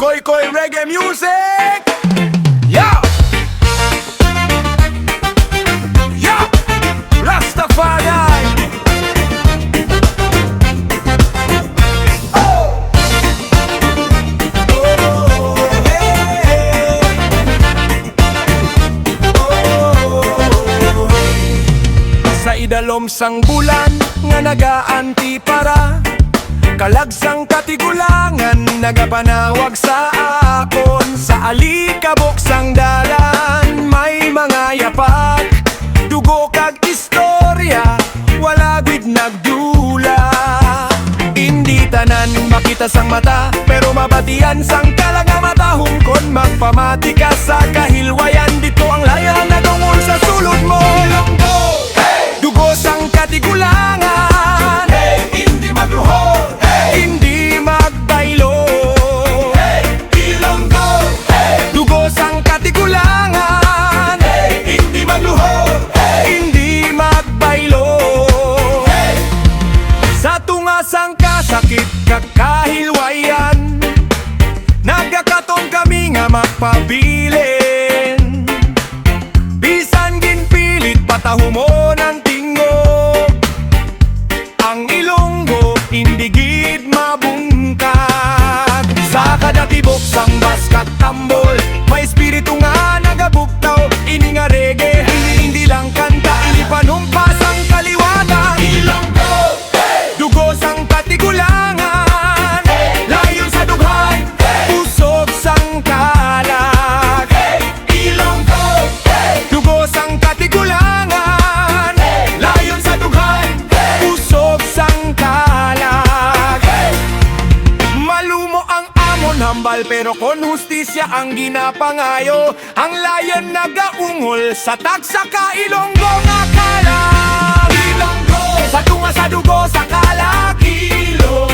Koy Koy Reggae Music. Yo! Yo! Rastafari. Oh! Oh, hey, hey. Oh. Sa idalom sang bulan nga nagaanti para kalagsang katigulangan nagapanawag sa akon. Sa alikabok sang dalan may mga yapak, dugo kag istorya, wala gid nagdula. Hindi tanan makita sang mata, pero mabatian sang talaga mata. Hungkon magpamati ka sa kahilwayan, dito ang layan na dungol sa sulod mo. Hey! Dugo sang katigulangan, hey! Hindi magluhod, hindi magbaylo. Hey, Ilonggo. Hey, dugo sang katigulangan. Hey, hindi magluhod. Hey, hindi magbaylo. Hey, sa tunga sang kasakit kakahilwayan, nagakatong kami nga magpabilin. Bisan ginpilit patahumon ang tingog, ang Ilonggo hindi gid mabungkag. Sa kada tibok sang baskat tambol, may espiritu nga nagabugtaw. Ini nga reggae, hindi lang kanta, ini panumpas ang kaliwatan. Ilonggo, hey! Dugo sang katigulangan, hey! Layon sa dughay, hey! Usog sang kalag, hey! Ilonggo, hey! Dugo sang katigulangan, hey! Layon sa dughay, hey! Usog sang kalag, hey! Malumo ang amon hambal, pero kon hustisya ang ginapangayo. Ang layan nagaungol sa tagsaka Ilonggo nga kalag. Ilonggo, sa tunga sa dugo sa kalag. Ilonggo.